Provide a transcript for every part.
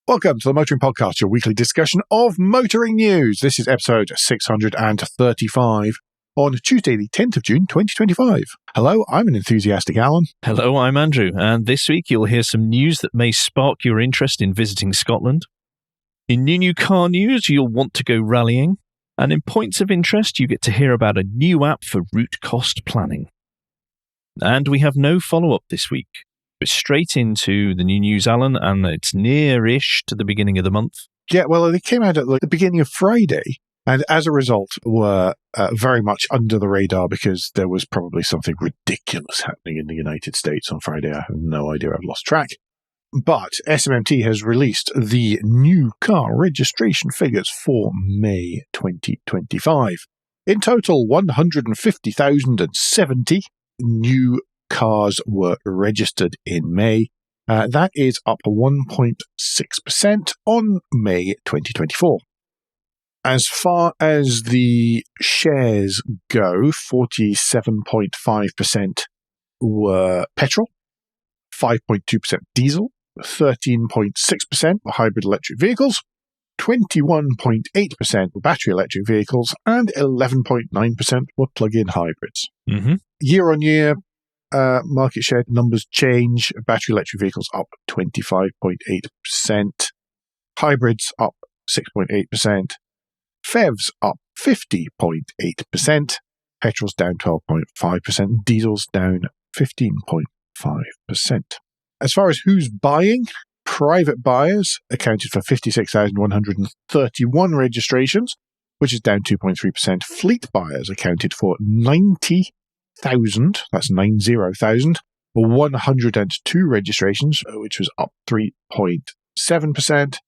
Welcome to the Motoring Podcast, your weekly discussion of motoring news. This is episode 635 on Tuesday, the 10th of June, 2025. Hello, I'm an enthusiastic Alan. Hello, I'm Andrew, and this week you'll hear some news that may spark your interest in visiting Scotland. In new car news, you'll want to go rallying. And in points of interest, you get to hear about a new app for route cost planning. And we have no follow-up this week. We're straight into the new news, Alan, and it's near-ish to the beginning of the month. Yeah, well, they came out at the beginning of Friday, and as a result were very much under the radar because there was probably something ridiculous happening in the United States on Friday. I have no idea. I've lost track. But SMMT has released the new car registration figures for May 2025. In total, 150,070 new cars were registered in May. That is up 1.6% on May 2024. As far as the shares go, 47.5% were petrol, 5.2% diesel, 13.6% were hybrid electric vehicles, 21.8% were battery electric vehicles, and 11.9% were plug-in hybrids. Year on year, market share numbers change. Battery electric vehicles up 25.8%, hybrids up 6.8%, PHEVs up 50.8%, petrol's down 12.5%, diesel's down 15.5%. As far as who's buying, private buyers accounted for 56,131 registrations, which is down 2.3%. Fleet buyers accounted for 90,000, that's 90,102 registrations, which was up 3.7%.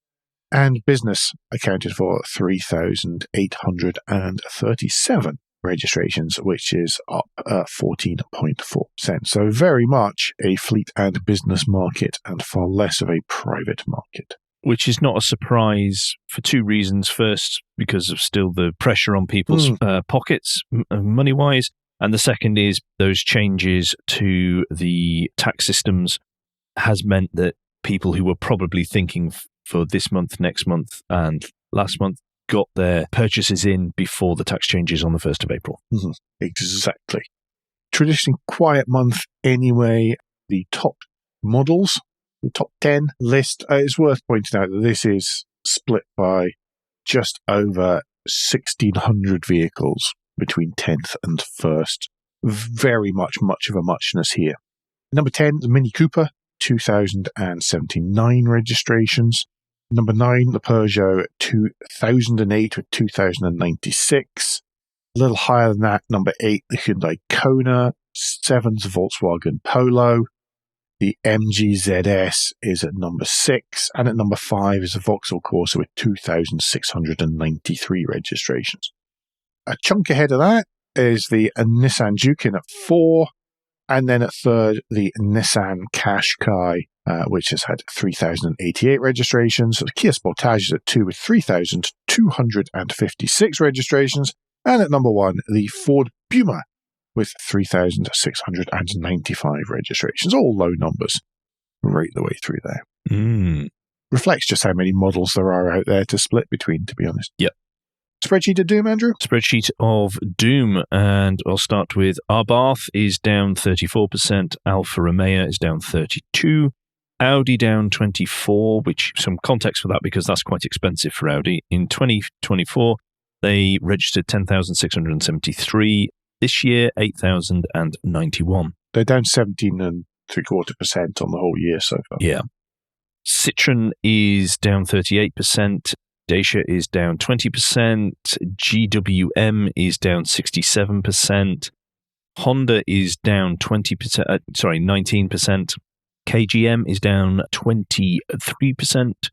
And business accounted for 3,837 registrations, which is up 14.4%. So very much a fleet and business market and far less of a private market. Which is not a surprise for two reasons. First, because of still the pressure on people's pockets, money-wise. And the second is those changes to the tax systems has meant that people who were probably thinking for this month, next month, and last month got their purchases in before the tax changes on the 1st of April. Exactly. Traditionally quiet month anyway. The top models, the top 10 list, it's worth pointing out that this is split by just over 1,600 vehicles between 10th and 1st. Very much of a muchness here. Number 10, the Mini Cooper, 2,079 registrations. Number 9, the Peugeot 2008 with 2,096. A little higher than that, number 8, the Hyundai Kona. 7's the Volkswagen Polo. The MG ZS is at number 6. And at number 5 is the Vauxhall Corsa with 2,693 registrations. A chunk ahead of that is the Nissan Juke at 4. And then at 3rd, the Nissan Qashqai, which has had 3,088 registrations. The Kia Sportage is at 2 with 3,256 registrations. And at number 1, the Ford Puma with 3,695 registrations. All low numbers right the way through there. Reflects just how many models there are out there to split between, to be honest. Yep. Spreadsheet of doom, Andrew? Spreadsheet of doom, and I'll start with Abarth is down 34%, Alfa Romeo is down 32%, Audi down 24%, which some context for that because that's quite expensive for Audi. In 2024, they registered 10,673. This year, 8,091. They're down 17.75% on the whole year so far. Yeah. Citroen is down 38%. Dacia is down 20%, GWM is down 67%, Honda is down 19%, KGM is down 23%,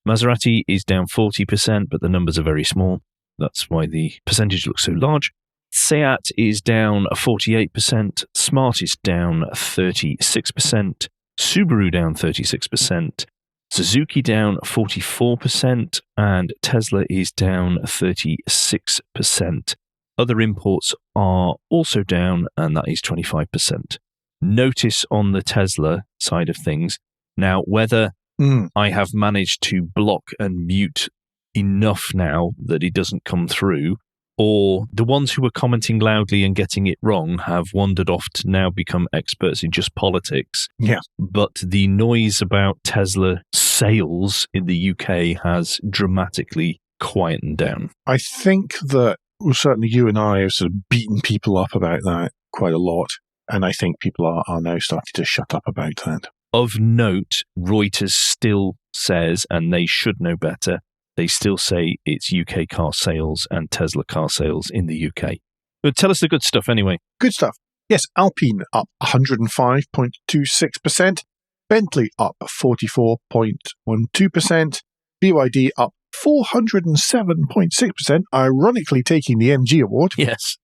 Maserati is down 40%, but the numbers are very small. That's why the percentage looks so large. Seat is down 48%, Smart is down 36%, Subaru down 36%, Suzuki down 44%, and Tesla is down 36%. Other imports are also down, and that is 25%. Notice on the Tesla side of things, now whether I have managed to block and mute enough now that it doesn't come through. Or the ones who were commenting loudly and getting it wrong have wandered off to now become experts in just politics. Yeah. But the noise about Tesla sales in the UK has dramatically quietened down. I think that, well, certainly you and I have sort of beaten people up about that quite a lot. And I think people are now starting to shut up about that. Of note, Reuters still says, and they should know better, they still say it's UK car sales and Tesla car sales in the UK. But tell us the good stuff anyway. Good stuff. Yes, Alpine up 105.26%, Bentley up 44.12%, BYD up 407.6%, ironically taking the MG award. Yes.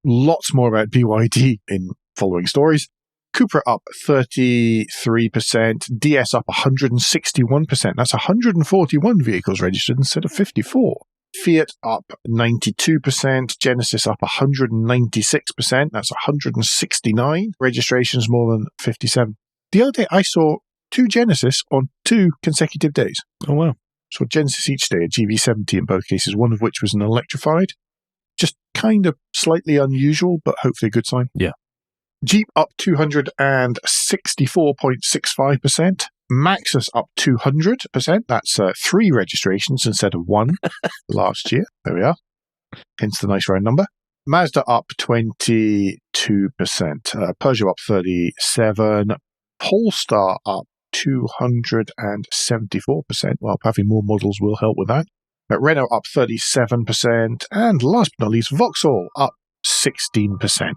Lots more about BYD in following stories. Cupra up 33%, DS up 161%. That's 141 vehicles registered instead of 54. Fiat up 92%, Genesis up 196%. That's 169 registrations, more than 57. The other day I saw 2 Genesis on 2 consecutive days. Oh, wow. So Genesis each day, a GV70 in both cases, one of which was an electrified. Just kind of slightly unusual, but hopefully a good sign. Yeah. Jeep up 264.65%. Maxus up 200%. That's 3 registrations instead of 1 last year. There we are. Hence the nice round number. Mazda up 22%. Peugeot up 37%. Polestar up 274%. Well, having more models will help with that. Renault up 37%. And last but not least, Vauxhall up 16%.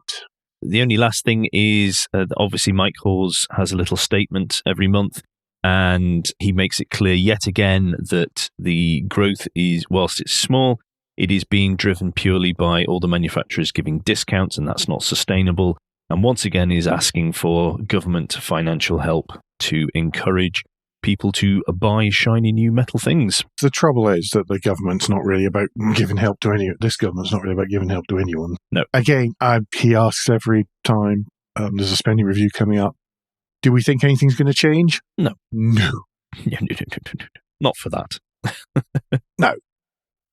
The only last thing is, obviously, Mike Hawes has a little statement every month, and he makes it clear yet again that the growth is, whilst it's small, it is being driven purely by all the manufacturers giving discounts, and that's not sustainable. And once again, is asking for government financial help to encourage people to buy shiny new metal things. The trouble is that the government's not really about giving help to this government's not really about giving help to anyone. No. Again, he asks every time there's a spending review coming up, do we think anything's going to change? No. No. Not for that. No.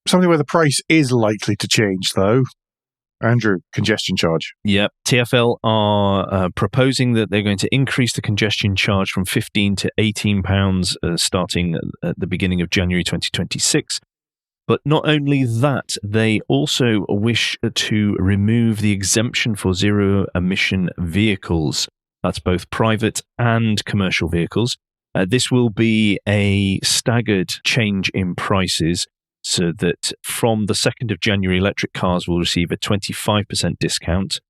Something where the price is likely to change, though. Andrew, congestion charge. Yeah, TfL are proposing that they're going to increase the congestion charge from £15 to £18 starting at the beginning of January 2026. But not only that, they also wish to remove the exemption for zero-emission vehicles. That's both private and commercial vehicles. This will be a staggered change in prices, so that from the 2nd of January, electric cars will receive a 25% discount,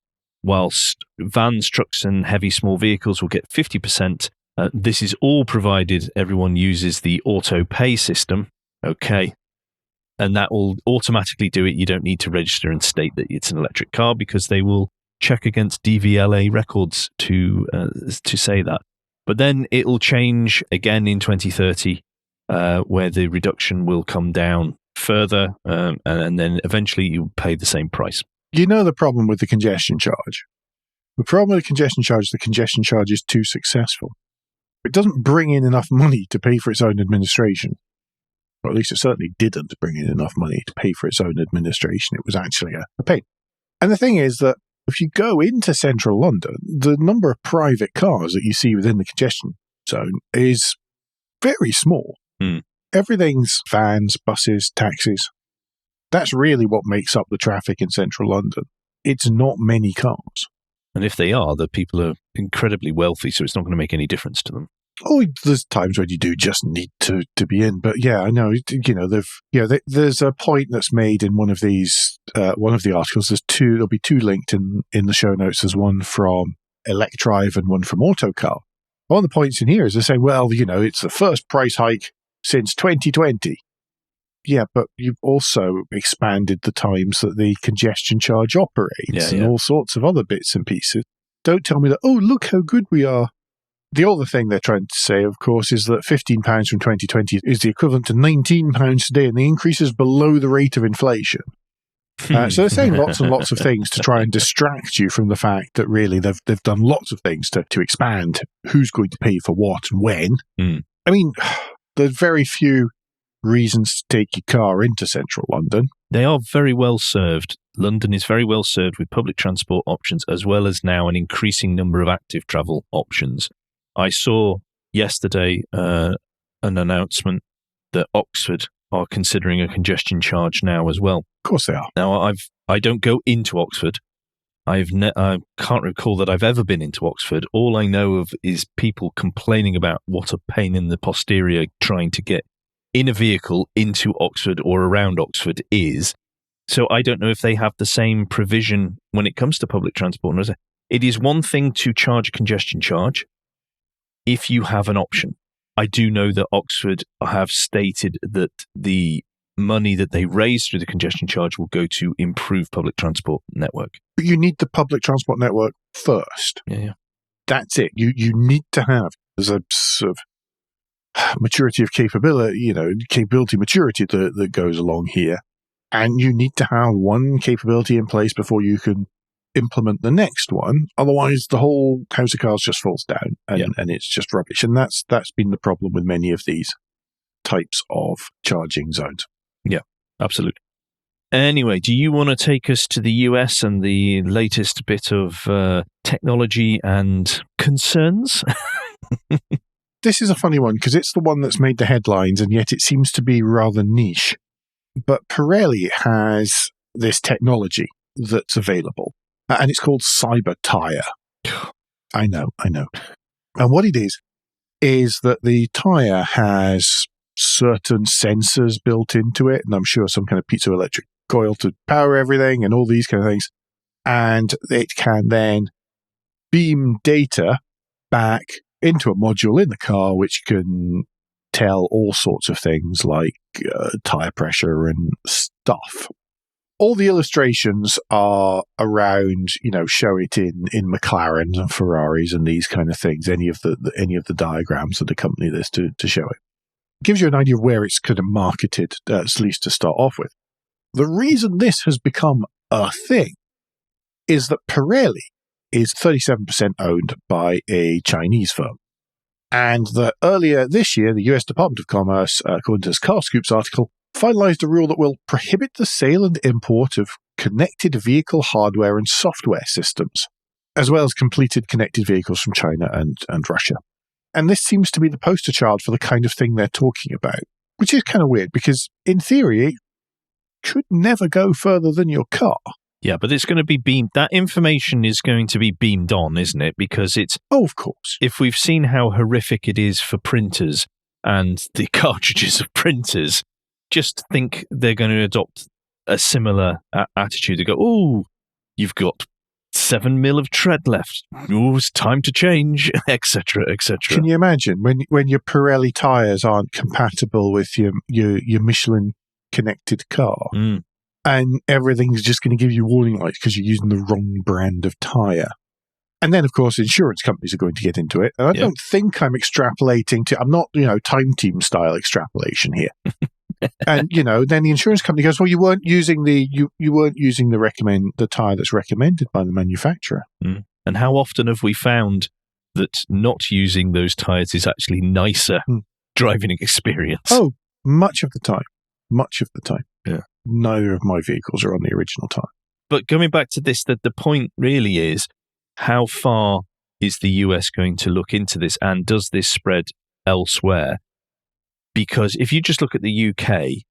whilst vans, trucks and heavy small vehicles will get 50%. This is all provided everyone uses the auto pay system. Okay. And that will automatically do it. You don't need to register and state that it's an electric car, because they will check against DVLA records to say that. But then it will change again in 2030, where the reduction will come down further, and then eventually you pay the same price. You know the problem with the congestion charge? The problem with the congestion charge is too successful. It doesn't bring in enough money to pay for its own administration. Or at least it certainly didn't bring in enough money to pay for its own administration. It was actually a pain. And the thing is that if you go into central London, the number of private cars that you see within the congestion zone is very small. Everything's vans, buses, taxis. That's really what makes up the traffic in central London. It's not many cars. And if they are, the people are incredibly wealthy, so it's not going to make any difference to them. Oh, there's times when you do just need to be in. But yeah, I know, there's a point that's made in one of these, one of the articles. There'll be 2 linked in the show notes. There's one from Electrive and one from Autocar. One of the points in here is they say, well, it's the first price hike since 2020. Yeah, but you've also expanded the times that the congestion charge operates and all sorts of other bits and pieces. Don't tell me that, oh, look how good we are. The other thing they're trying to say, of course, is that £15 from 2020 is the equivalent to £19 today, and the increase is below the rate of inflation. So they're saying lots and lots of things to try and distract you from the fact that really they've done lots of things to expand who's going to pay for what and when. I mean, there's very few reasons to take your car into central London. They are very well served. London is very well served with public transport options, as well as now an increasing number of active travel options. I saw yesterday an announcement that Oxford are considering a congestion charge now as well. Of course they are. Now, I don't go into Oxford. I can't recall that I've ever been into Oxford. All I know of is people complaining about what a pain in the posterior trying to get in a vehicle into Oxford or around Oxford is. So I don't know if they have the same provision when it comes to public transport. It is one thing to charge a congestion charge if you have an option. I do know that Oxford have stated that the money that they raise through the congestion charge will go to improve public transport network. But you need the public transport network first. Yeah. That's it. You need to have, there's a sort of maturity of capability, capability maturity that goes along here. And you need to have one capability in place before you can implement the next one. Otherwise, the whole house of cards just falls down and it's just rubbish. And that's been the problem with many of these types of charging zones. Yeah, absolutely. Anyway, do you want to take us to the US and the latest bit of technology and concerns? This is a funny one because it's the one that's made the headlines and yet it seems to be rather niche. But Pirelli has this technology that's available and it's called Cyber Tyre. I know. And what it is that the tyre has certain sensors built into it, and I'm sure some kind of piezoelectric coil to power everything and all these kind of things. And it can then beam data back into a module in the car, which can tell all sorts of things like tire pressure and stuff. All the illustrations are around, show it in McLarens and Ferraris and these kind of things. Any of the diagrams that accompany this to show it. Gives you an idea of where it's kind of marketed, at least to start off with. The reason this has become a thing is that Pirelli is 37% owned by a Chinese firm. And that earlier this year, the US Department of Commerce, according to this Car Scoops article, finalized a rule that will prohibit the sale and import of connected vehicle hardware and software systems, as well as completed connected vehicles from China and Russia. And this seems to be the poster child for the kind of thing they're talking about, which is kind of weird because, in theory, it could never go further than your car. Yeah, but it's going to be beamed. That information is going to be beamed on, isn't it? Because it's... Oh, of course. If we've seen how horrific it is for printers and the cartridges of printers, just think they're going to adopt a similar attitude. They go, oh, you've got 7 mil of tread left. Oh, it's time to change, etc., etc. Can you imagine when your Pirelli tyres aren't compatible with your Michelin connected car? Mm. And everything's just going to give you warning lights because you're using the wrong brand of tyre. And then, of course, insurance companies are going to get into it. And I don't think I'm extrapolating I'm not, time team style extrapolation here. And, then the insurance company goes, well, you weren't using the tyre that's recommended by the manufacturer. Mm. And how often have we found that not using those tyres is actually nicer driving experience? Oh, much of the time. Yeah. Neither of my vehicles are on the original tyre. But coming back to this, the point really is, how far is the US going to look into this, and does this spread elsewhere? Because if you just look at the UK,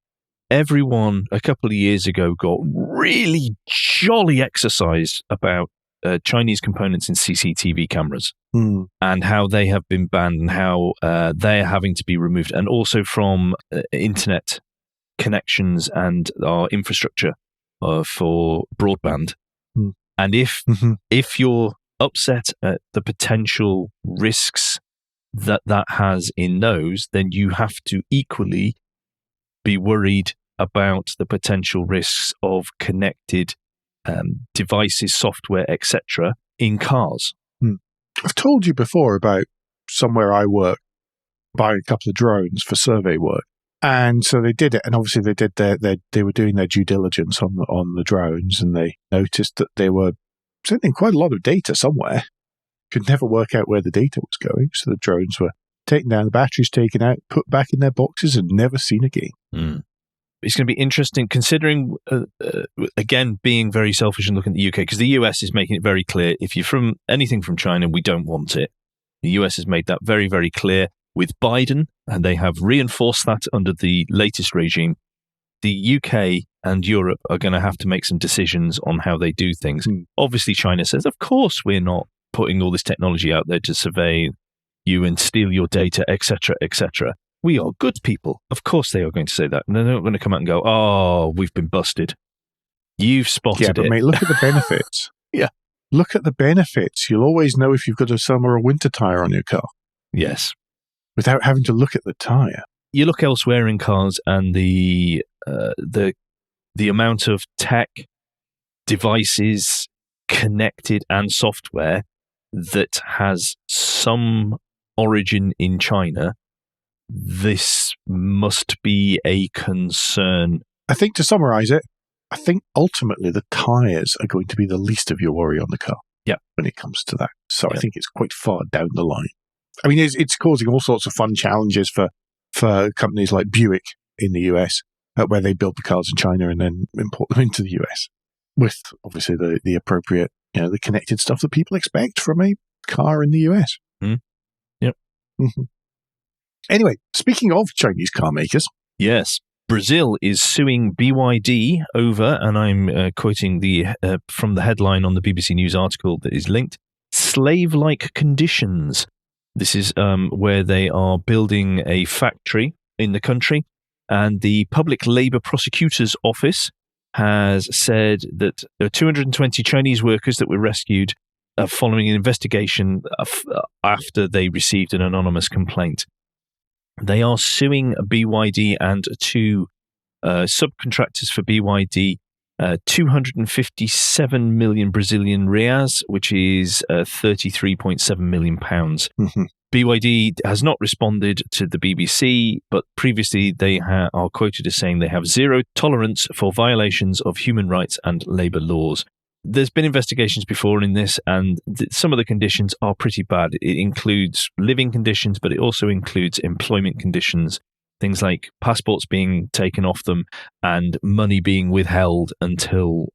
everyone a couple of years ago got really jolly exercise about Chinese components in CCTV cameras and how they have been banned and how they are having to be removed, and also from internet connections and our infrastructure for broadband. And if you're upset at the potential risks that has in those, then you have to equally be worried about the potential risks of connected devices, software, etc. in cars. I've told you before about somewhere I work buying a couple of drones for survey work. And so they did it, and obviously they did they were doing their due diligence on the drones, and they noticed that they were sending quite a lot of data somewhere. Could never work out where the data was going, so the drones were taken down, the batteries taken out, put back in their boxes, and never seen again. It's going to be interesting considering, again, being very selfish and looking at the UK, because the US is making it very clear, if you're from anything from China, we don't want it. The US has made that very, very clear with Biden, and they have reinforced that under the latest regime. The UK and Europe are going to have to make some decisions on how they do things. Obviously, China says, of course, we're not putting all this technology out there to survey you and steal your data, etc., etc. We are good people. Of course they are going to say that. And they're not going to come out and go, oh, we've been busted. You've spotted it. Yeah, but mate, look at the benefits. Yeah. Look at the benefits. You'll always know if you've got a summer or winter tyre on your car. Yes. Without having to look at the tyre. You look elsewhere in cars and the amount of tech, devices, connected and software that has some origin in China, this must be a concern. I think to summarise it, I think ultimately the tyres are going to be the least of your worry on the car. Yeah. When it comes to that. So I think it's quite far down the line. I mean, it's causing all sorts of fun challenges for companies like Buick in the US, where they build the cars in China and then import them into the US with obviously the appropriate, the connected stuff that people expect from a car in the US. Yep. Anyway, speaking of Chinese car makers. Yes. Brazil is suing BYD over, and I'm quoting from the headline on the BBC News article that is linked, slave-like conditions. This is where they are building a factory in the country, and the Public Labour Prosecutor's Office has said that there are 220 Chinese workers that were rescued following an investigation after they received an anonymous complaint. They are suing BYD and two subcontractors for BYD, 257 million Brazilian reais, which is 33.7 million pounds. BYD has not responded to the BBC, but previously they are quoted as saying they have zero tolerance for violations of human rights and labour laws. There's been investigations before in this, and some of the conditions are pretty bad. It includes living conditions, but it also includes employment conditions, things like passports being taken off them and money being withheld until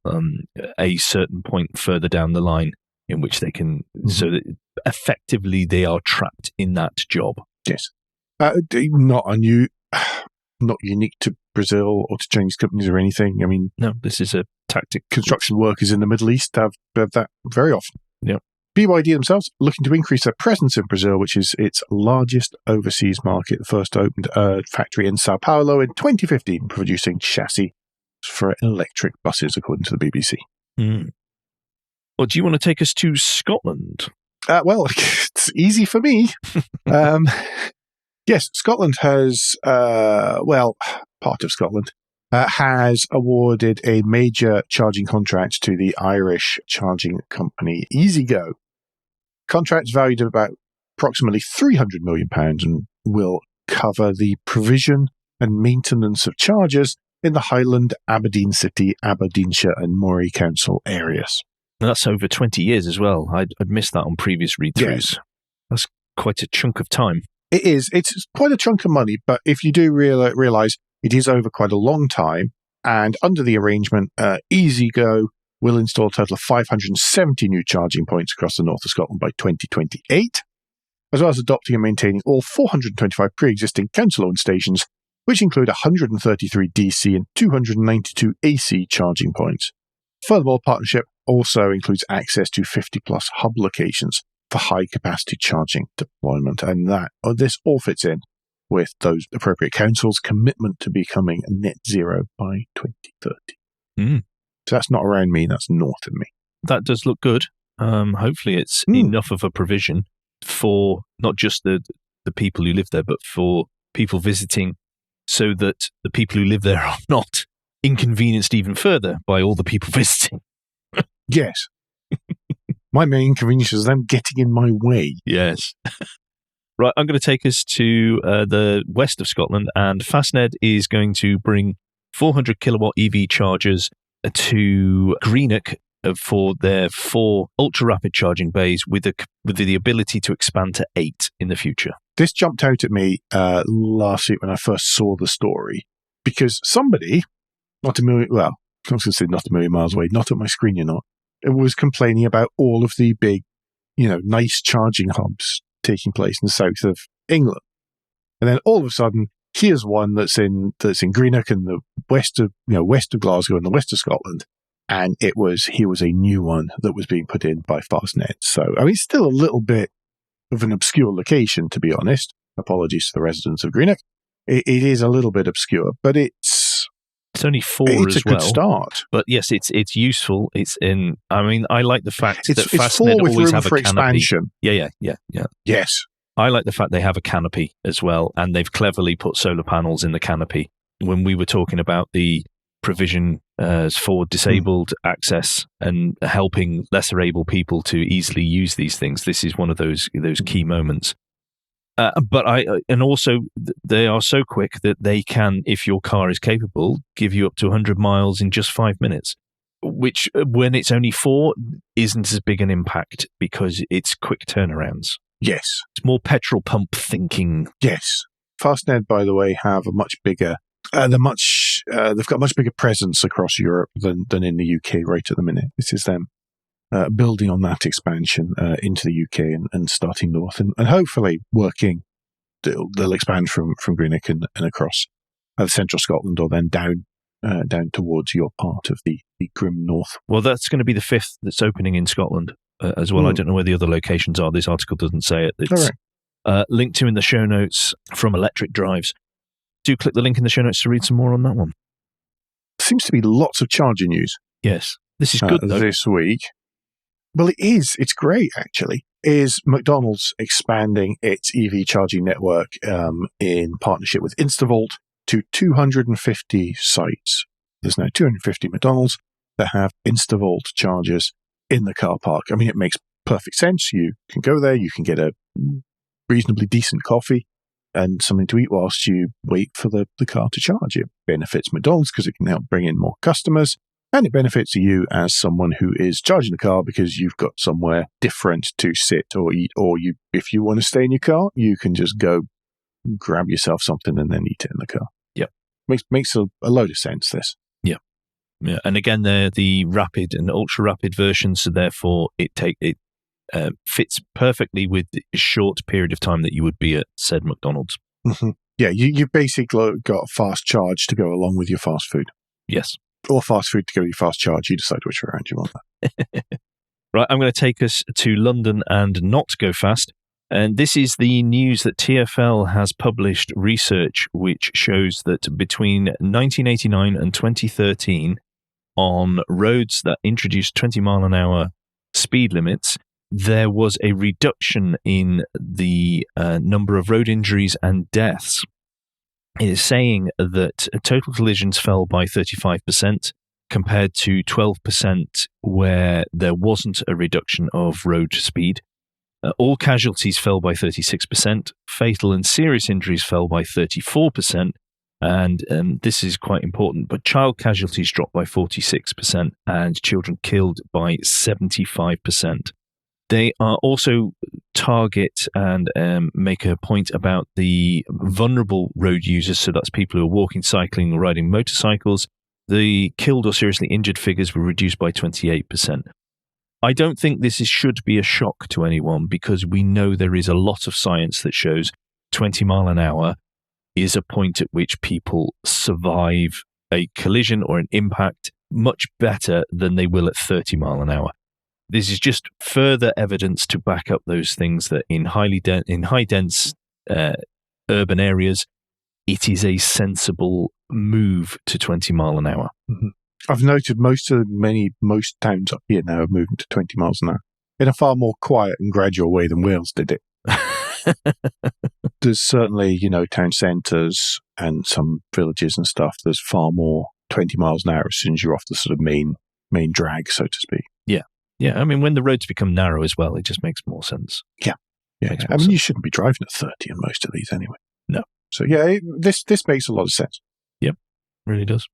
a certain point further down the line, in which they can, so that effectively they are trapped in that job. Yes. Not unique to Brazil or to Chinese companies or anything. I mean, no, this is a tactic. Construction workers in the Middle East have that very often. Yeah. BYD themselves looking to increase their presence in Brazil, which is its largest overseas market. The first opened a factory in Sao Paulo in 2015, producing chassis for electric buses, according to the BBC. Well, do you want to take us to Scotland? Well, it's easy for me. Yes, Scotland has, part of Scotland, has awarded a major charging contract to the Irish charging company EasyGo. Contract's valued at about approximately £300 million and will cover the provision and maintenance of chargers in the Highland, Aberdeen City, Aberdeenshire and Moray Council areas. And that's over 20 years as well. I'd missed that on previous read-throughs. Yes. That's quite a chunk of time. It is. It's quite a chunk of money, but if you do realise it is over quite a long time, and under the arrangement, EasyGo will install a total of 570 new charging points across the north of Scotland by 2028, as well as adopting and maintaining all 425 pre-existing council-owned stations, which include 133 DC and 292 AC charging points. Furthermore, partnership also includes access to 50-plus hub locations for high-capacity charging deployment, and this all fits in with those appropriate councils' commitment to becoming net zero by 2030. So that's not around me, that's north of me. That does look good. Hopefully it's enough of a provision for not just the people who live there, but for people visiting, so that the people who live there are not inconvenienced even further by all the people visiting. Yes. My main inconvenience is them getting in my way. Yes. Right, I'm going to take us to the west of Scotland, and FASTNED is going to bring 400 kilowatt EV chargers to Greenock for their 4 ultra-rapid charging bays with the ability to expand to 8 in the future. This jumped out at me last week when I first saw the story, because somebody, I was going to say not a million miles away, not at my screen, it was complaining about all of the big, nice charging hubs taking place in the south of England. And then all of a sudden, here's one that's in Greenock in the west of Glasgow and the west of Scotland. And here was a new one that was being put in by FASTNED. So, it's still a little bit of an obscure location, to be honest. Apologies to the residents of Greenock. It is a little bit obscure, but it's only 4 as well. It's a good start. But yes, it's useful. I like the fact that it's FASTNED always have a canopy. Expansion. Yeah. Yes. I like the fact they have a canopy as well, and they've cleverly put solar panels in the canopy. When we were talking about the provision for disabled access and helping lesser able people to easily use these things, this is one of those key moments. But also they are so quick that they can, if your car is capable, give you up to 100 miles in just 5 minutes, which when it's only 4 isn't as big an impact because it's quick turnarounds. Yes. It's more petrol pump thinking. Yes. FASTNED, by the way, have a much bigger, they've got a much bigger presence across Europe than in the UK right at the minute. This is them building on that expansion into the UK and starting north and hopefully working. They'll expand from Greenock and across central Scotland, or then down towards your part of the grim north. Well, that's going to be the 5th that's opening in Scotland as well. I don't know where the other locations are. This article doesn't say it. It's linked to in the show notes from Electric Drives. Do click the link in the show notes to read some more on that one. Seems to be lots of charger news. Yes. This is good, though. This week. Well, it is. It's great, actually. Is McDonald's expanding its EV charging network in partnership with InstaVolt to 250 sites. There's now 250 McDonald's that have InstaVolt chargers in the car park. It makes perfect sense. You can go there, you can get a reasonably decent coffee and something to eat whilst you wait for the car to charge. It benefits McDonald's because it can help bring in more customers, and it benefits you as someone who is charging the car because you've got somewhere different to sit or eat, or if you want to stay in your car, you can just go grab yourself something and then eat it in the car. Yep. Makes a load of sense, this. Yeah, and again, they're the rapid and ultra rapid versions, so therefore it fits perfectly with the short period of time that you would be at said McDonald's. Mm-hmm. Yeah, you basically got fast charge to go along with your fast food. Yes. Or fast food to go with your fast charge. You decide which variant you want that. Right, I'm going to take us to London and not go fast. And this is the news that TfL has published research which shows that between 1989 and 2013, on roads that introduced 20 mile an hour speed limits, there was a reduction in the number of road injuries and deaths. It is saying that total collisions fell by 35% compared to 12% where there wasn't a reduction of road speed. All casualties fell by 36%. Fatal and serious injuries fell by 34%. And this is quite important, but child casualties dropped by 46% and children killed by 75%. They are also target and make a point about the vulnerable road users, so that's people who are walking, cycling, or riding motorcycles. The killed or seriously injured figures were reduced by 28%. I don't think this should be a shock to anyone because we know there is a lot of science that shows 20 mile an hour is a point at which people survive a collision or an impact much better than they will at 30 mile an hour. This is just further evidence to back up those things that in high dense urban areas, it is a sensible move to 20 mile an hour. Mm-hmm. I've noted most towns up here now are moving to 20 miles an hour in a far more quiet and gradual way than Wales did it. There's certainly, town centres and some villages and stuff, there's far more 20 miles an hour as soon as you're off the sort of main drag, so to speak. Yeah. When the roads become narrow as well, it just makes more sense. Yeah. You shouldn't be driving at 30 on most of these anyway. No. So, this makes a lot of sense. Yep, really does.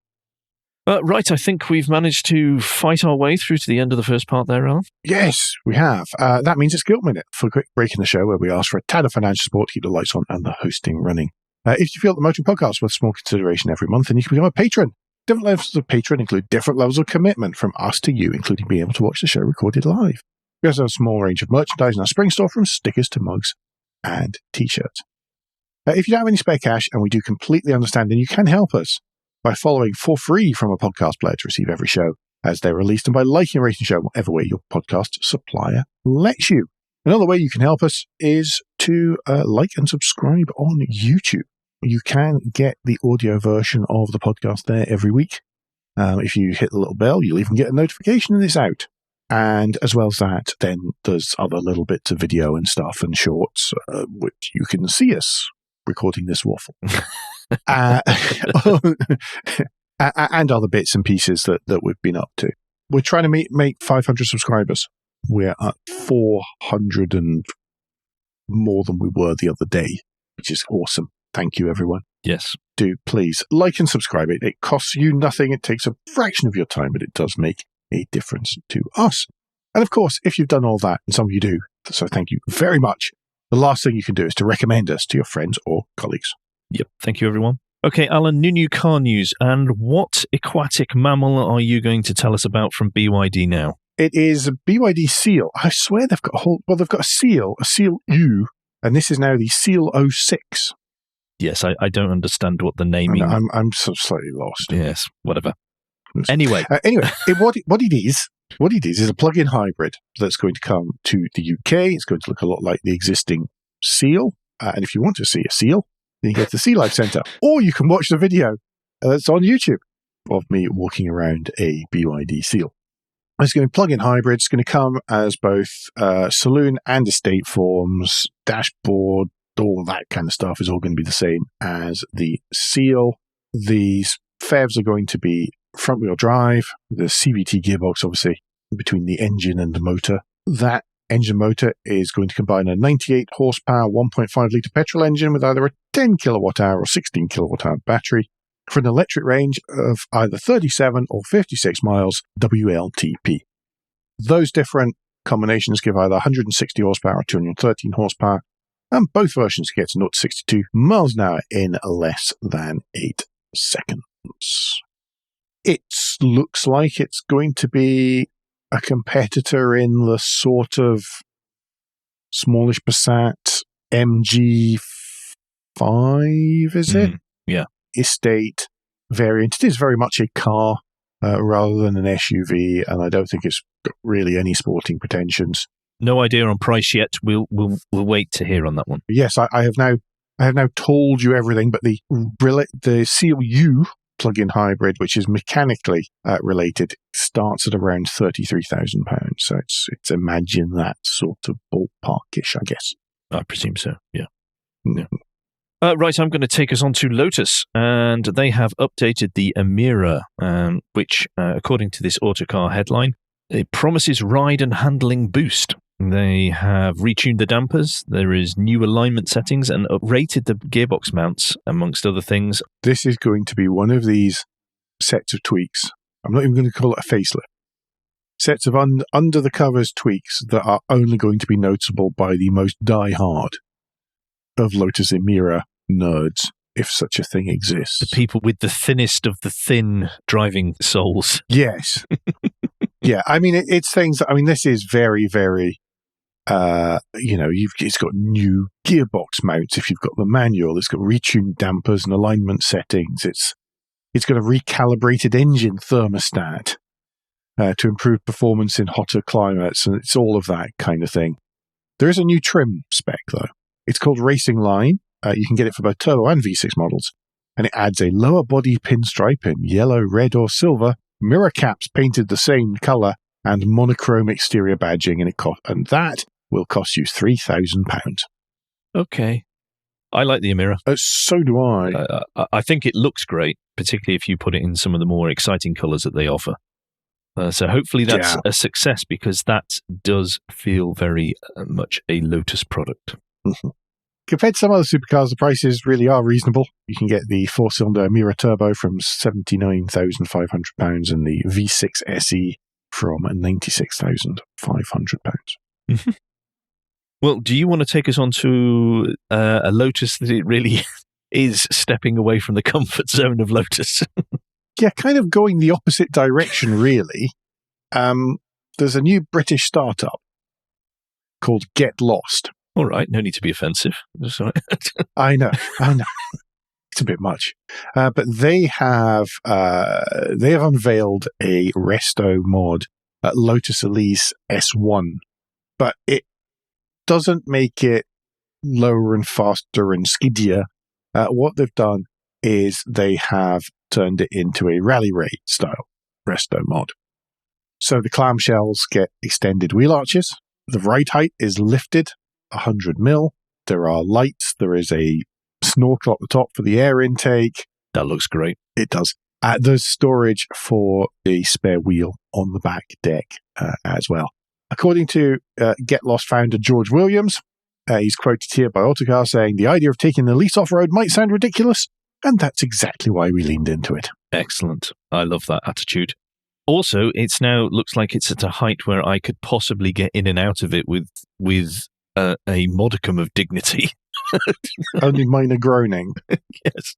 Right, I think we've managed to fight our way through to the end of the first part there, Alan. Yes, we have. That means it's Guilt Minute for a quick break in the show where we ask for a tad of financial support to keep the lights on and the hosting running. If you feel the Motoring Podcast is worth small consideration every month, then you can become a patron. Different levels of patron include different levels of commitment from us to you, including being able to watch the show recorded live. We also have a small range of merchandise in our spring store, from stickers to mugs and t-shirts. If you don't have any spare cash, and we do completely understand, then you can help us by following for free from a podcast player to receive every show as they're released, and by liking and rating the show whatever way your podcast supplier lets you. Another way you can help us is to like and subscribe on YouTube. You can get the audio version of the podcast there every week. If you hit the little bell, you'll even get a notification that it's out. And as well as that, then there's other little bits of video and stuff and shorts, which you can see us recording this waffle. And other bits and pieces that we've been up to. We're trying to make 500 subscribers. We're at 400 and more than we were the other day, which is awesome. Thank you, everyone. Yes. Do please like and subscribe. It costs you nothing. It takes a fraction of your time, but it does make a difference to us. And of course, if you've done all that, and some of you do, so thank you very much, the last thing you can do is to recommend us to your friends or colleagues. Yep. Thank you, everyone. Okay, Alan, new car news. And what aquatic mammal are you going to tell us about from BYD now? It is a BYD Seal. I swear they've got they've got a Seal U, and this is now the Seal 06. Yes, I don't understand what the naming... I'm so slightly lost. Yes, whatever. Anyway. What it is a plug-in hybrid that's going to come to the UK. It's going to look a lot like the existing Seal. And if you want to see a Seal, then you go to the Sea Life Centre. Or you can watch the video that's on YouTube of me walking around a BYD Seal. It's going to be plug-in hybrid. It's going to come as both saloon and estate forms, dashboard, all that kind of stuff is all going to be the same as the Seal. These FEVs are going to be front-wheel drive, the CVT gearbox, obviously, between the engine and the motor. That engine motor is going to combine a 98 horsepower 1.5-litre petrol engine with either a 10 kilowatt-hour or 16 kilowatt-hour battery for an electric range of either 37 or 56 miles WLTP. Those different combinations give either 160 horsepower or 213 horsepower, and both versions get to 0 to 62 miles an hour in less than 8 seconds. It looks like it's going to be a competitor in the sort of smallish Passat MG5, is it? Yeah. Estate variant. It is very much a car rather than an SUV, and I don't think it's got really any sporting pretensions. No idea on price yet. We'll wait to hear on that one. Yes, I have now told you everything, but the Seal U plug-in hybrid, which is mechanically related, starts at around £33,000. So it's imagine that sort of ballparkish, I guess. I presume so. Yeah. Right, I'm going to take us on to Lotus, and they have updated the Emira, which, according to this Autocar headline, it promises ride and handling boost. They have retuned the dampers, there is new alignment settings, and uprated the gearbox mounts, amongst other things. This is going to be one of these sets of tweaks. I'm not even going to call it a facelift. Sets of under-the-covers tweaks that are only going to be noticeable by the most die-hard of Lotus Emira nerds, if such a thing exists. The people with the thinnest of the thin driving souls. Yes. Yeah, I mean, it's things, this is very, very... it's got new gearbox mounts if you've got the manual. It's got retuned dampers and alignment settings. It's got a recalibrated engine thermostat to improve performance in hotter climates, and it's all of that kind of thing. There is a new trim spec, though. It's called Racing Line. You can get it for both turbo and V6 models, and it adds a lower body pinstripe in yellow, red, or silver, mirror caps painted the same colour, and monochrome exterior badging, and that will cost you £3,000. Okay. I like the Emira. So do I. I think it looks great, particularly if you put it in some of the more exciting colours that they offer. So hopefully that's a success, because that does feel very much a Lotus product. Mm-hmm. Compared to some other supercars, the prices really are reasonable. You can get the 4-cylinder Emira Turbo from £79,500 and the V6 SE from £96,500. Well, do you want to take us on to a Lotus that it really is stepping away from the comfort zone of Lotus? Yeah, kind of going the opposite direction, really. There's a new British startup called Get Lost. All right, no need to be offensive. That's all right. I know. It's a bit much. But they have unveiled a resto mod, Lotus Elise S1, but it doesn't make it lower and faster and skiddier. What they've done is they have turned it into a rally raid style resto mod. So the clamshells get extended wheel arches. The ride height is lifted 100 mil. There are lights. There is a snorkel at the top for the air intake. That looks great. It does. There's storage for a spare wheel on the back deck as well. According to Get Lost founder George Williams, he's quoted here by Autocar saying, "The idea of taking the Elise off-road might sound ridiculous, and that's exactly why we leaned into it." Excellent. I love that attitude. Also, it's now looks like it's at a height where I could possibly get in and out of it with a modicum of dignity. Only minor groaning. Yes.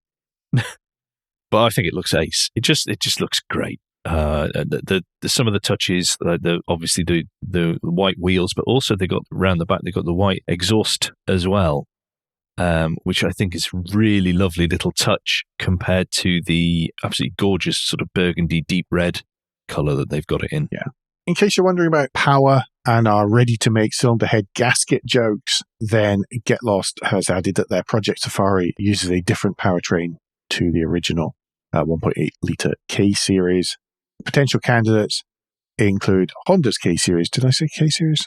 But I think it looks ace. It just looks great. The some of the touches, obviously the white wheels, but also they got around the back. They got the white exhaust as well, which I think is really lovely little touch compared to the absolutely gorgeous sort of burgundy deep red color that they've got it in. Yeah. In case you're wondering about power and are ready to make cylinder head gasket jokes, then Get Lost has added that their Project Safari uses a different powertrain to the original 1.8 litre K-Series. Potential candidates include Honda's K-Series. Did I say K-Series?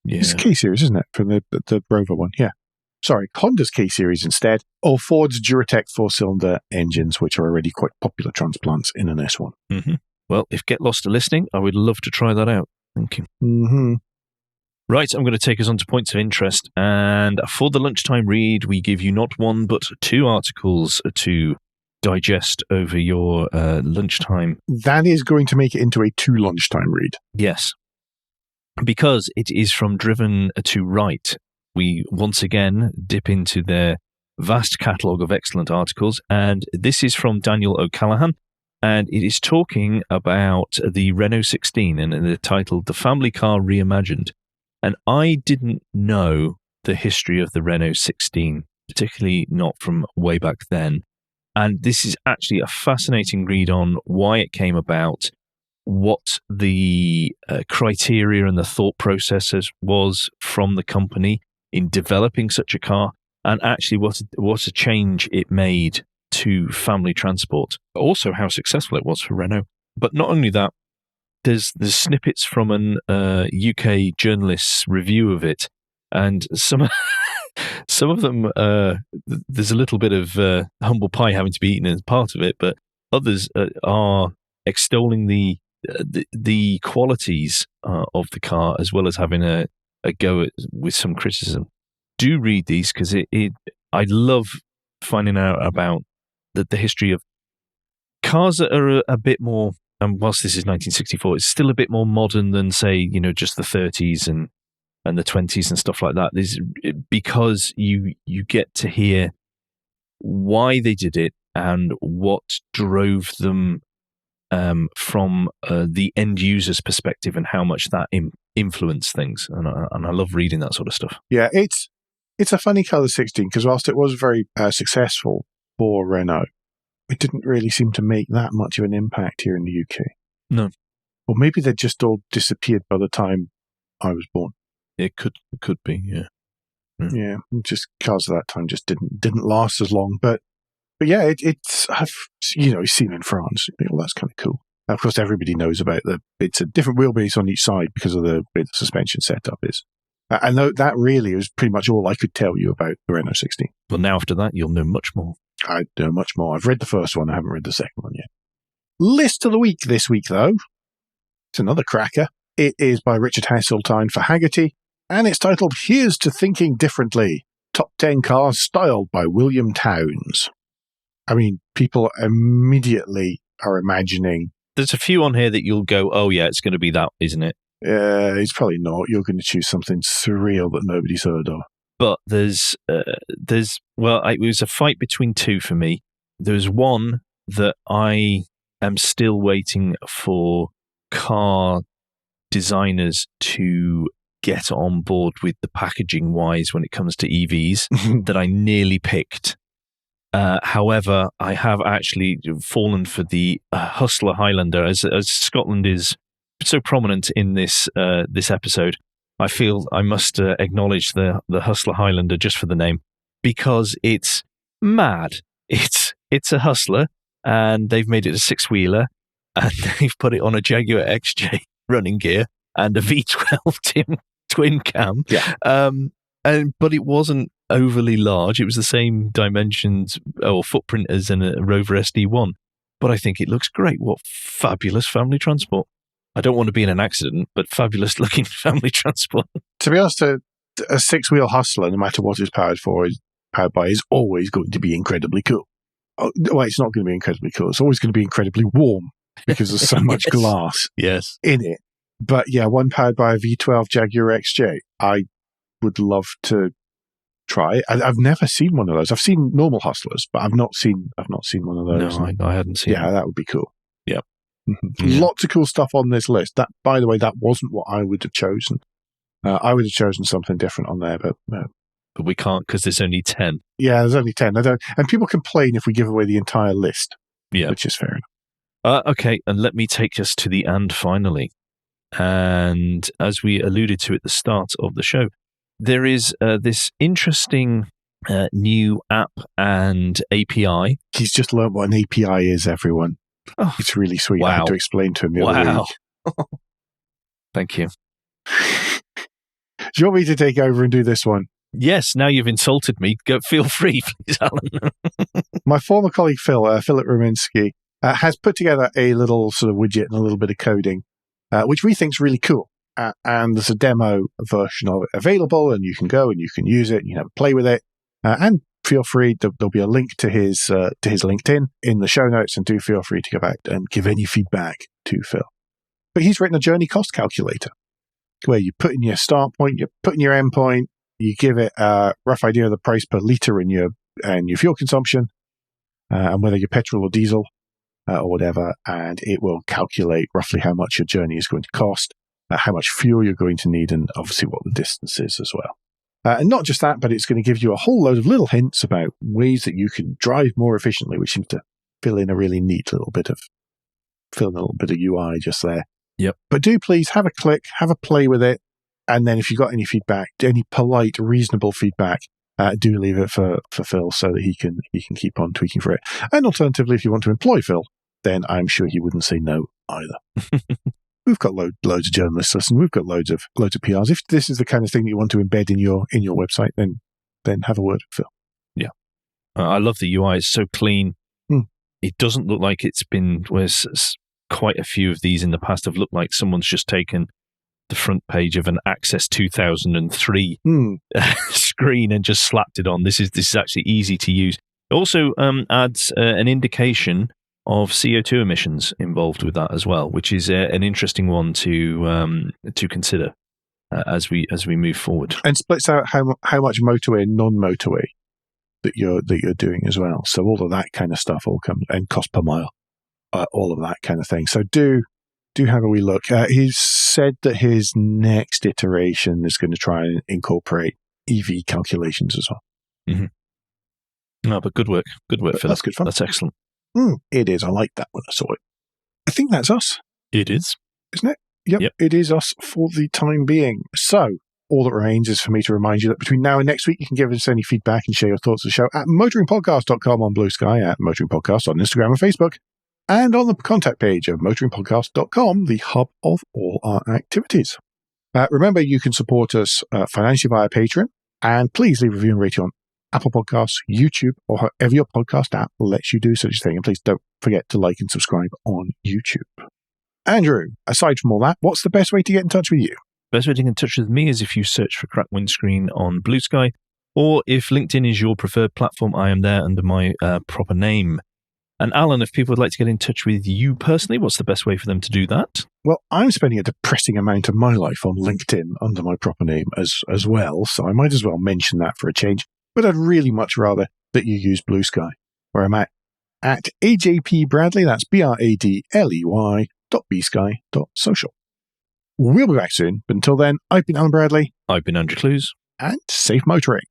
Yeah. It's K-Series, isn't it? From the Rover one. Yeah. Sorry, Honda's K-Series instead, or Ford's Duratec 4-cylinder engines, which are already quite popular transplants in an S1. Mm-hmm. Well, if Get Lost are listening, I would love to try that out. Thank you. Mm-hmm. Right, I'm going to take us on to points of interest. And for the lunchtime read, we give you not one, but two articles to digest over your lunchtime. That is going to make it into a 2 lunchtime read. Yes. Because it is from Driven to Write. We once again dip into their vast catalogue of excellent articles. And this is from Daniel O'Callaghan. And it is talking about the Renault 16 and the title, The Family Car Reimagined. And I didn't know the history of the Renault 16, particularly not from way back then. And this is actually a fascinating read on why it came about, what the criteria and the thought processes was from the company in developing such a car, and actually what a change it made to family transport. Also how successful it was for Renault. But not only that, there's snippets from an UK journalist's review of it, and some of them, there's a little bit of humble pie having to be eaten as part of it, but others are extolling the qualities of the car, as well as having a go with some criticism. Do read these, because I love finding out about the history of cars that are a bit more, and whilst this is 1964, it's still a bit more modern than, say, just the 30s and the 20s and stuff like that. This, because you get to hear why they did it and what drove them from the end user's perspective, and how much that influenced things. And I love reading that sort of stuff. Yeah, it's a funny car, the 16, because whilst it was very successful for Renault, it didn't really seem to make that much of an impact here in the UK. No. Or maybe they just all disappeared by the time I was born. It could be, yeah. Yeah, just cars at that time just didn't last as long. But yeah, I've seen in France. That's kind of cool. Of course, everybody knows about it's a different wheelbase on each side because of the way the suspension setup is. And that really is pretty much all I could tell you about the Renault 16. Well, now after that, you'll know much more. I know much more. I've read the first one. I haven't read the second one yet. List of the week this week, though. It's another cracker. It is by Richard Hasseltine for Haggerty, and it's titled, Here's to Thinking Differently. Top 10 cars styled by William Towns. I mean, people immediately are imagining. There's a few on here that you'll go, oh yeah, it's going to be that, isn't it? It's probably not. You're going to choose something surreal that nobody's heard of. But it was a fight between two for me. There's one that I am still waiting for car designers to get on board with the packaging wise when it comes to EVs that I nearly picked. However, I have actually fallen for the Hustler Highlander, as Scotland is so prominent in this episode. I feel I must acknowledge the Hustler Highlander just for the name, because it's mad. It's a Hustler, and they've made it a six-wheeler, and they've put it on a Jaguar XJ running gear and a V12 twin cam. Yeah. But it wasn't overly large. It was the same dimensions or footprint as a Rover SD1. But I think it looks great. What fabulous family transport. I don't want to be in an accident, but fabulous looking family transport. To be honest, a six-wheel Hustler, no matter what it's powered by, is always going to be incredibly cool. Oh, well, it's not going to be incredibly cool. It's always going to be incredibly warm because there's so much glass in it. But yeah, one powered by a V12 Jaguar XJ. I would love to try. I've never seen one of those. I've seen normal Hustlers, but I've not seen one of those. No, I hadn't seen. Yeah, that would be cool. Yep. Yeah. Lots of cool stuff on this list. That, by the way, that wasn't what I would have chosen. I would have chosen something different on there, but we can't because there's only 10. Yeah, there's only 10. And people complain if we give away the entire list. Yeah, which is fair enough. Okay, and let me take us to the and finally. And as we alluded to at the start of the show, there is this interesting new app and API. He's just learned what an API is, everyone. Oh, it's really sweet. Wow. I had to explain to him the other week. Thank you. Do you want me to take over and do this one? Yes, now you've insulted me. Feel free, please, Alan. My former colleague Philip Rominsky, has put together a little sort of widget and a little bit of coding, which we think is really cool. And there's a demo version of it available, and you can go and you can use it, and you can have a play with it. And feel free, there'll be a link to his LinkedIn in the show notes, and do feel free to go back and give any feedback to Phil. But he's written a journey cost calculator where you put in your start point, you put in your end point, you give it a rough idea of the price per litre in your fuel consumption, and whether you're petrol or diesel or whatever, and it will calculate roughly how much your journey is going to cost, how much fuel you're going to need, and obviously what the distance is as well. And not just that, but it's going to give you a whole load of little hints about ways that you can drive more efficiently, which seems to fill in a really neat little bit of UI just there. Yep. But do please have a click, have a play with it, and then if you've got any feedback, any polite, reasonable feedback, do leave it for Phil so that he can keep on tweaking for it. And alternatively, if you want to employ Phil, then I'm sure he wouldn't say no either. We've got loads of journalists listening. We've got loads of PRs. If this is the kind of thing that you want to embed in your website, then have a word with Phil. Yeah, I love the UI. It's so clean. It doesn't look like it's been. Whereas quite a few of these in the past have looked like someone's just taken the front page of an Access 2003 screen and just slapped it on. This is actually easy to use. It also adds an indication of CO2 emissions involved with that as well, which is an interesting one to consider as we move forward. And splits out how much motorway and non-motorway that you're doing as well. So all of that kind of stuff all comes, and cost per mile, all of that kind of thing. So do have a wee look. He's said that his next iteration is going to try and incorporate EV calculations as well. Mm-hmm. No, but good work, Phil. That's good fun. That's excellent. It is. I like that when I saw it. I think that's us. It is. Isn't it? Yep. It is us for the time being. So all that remains is for me to remind you that between now and next week, you can give us any feedback and share your thoughts of the show at motoringpodcast.com on Blue Sky, at Motoring Podcast on Instagram and Facebook, and on the contact page of motoringpodcast.com, the hub of all our activities. Remember, you can support us financially via Patreon, and please leave a review and rating on Apple Podcasts, YouTube, or however your podcast app lets you do such a thing. And please don't forget to like and subscribe on YouTube. Andrew, aside from all that, what's the best way to get in touch with you? Best way to get in touch with me is if you search for Crack Windscreen on Blue Sky, Or if LinkedIn is your preferred platform, I am there under my proper name. And Alan, if people would like to get in touch with you personally, what's the best way for them to do that? Well, I'm spending a depressing amount of my life on LinkedIn under my proper name as well, so I might as well mention that for a change. But I'd really much rather that you use Blue Sky, where I'm at AJP Bradley, that's BRADLEY.bsky.social. We'll be back soon, but until then, I've been Alan Bradley. I've been Andrew Clues. And safe motoring.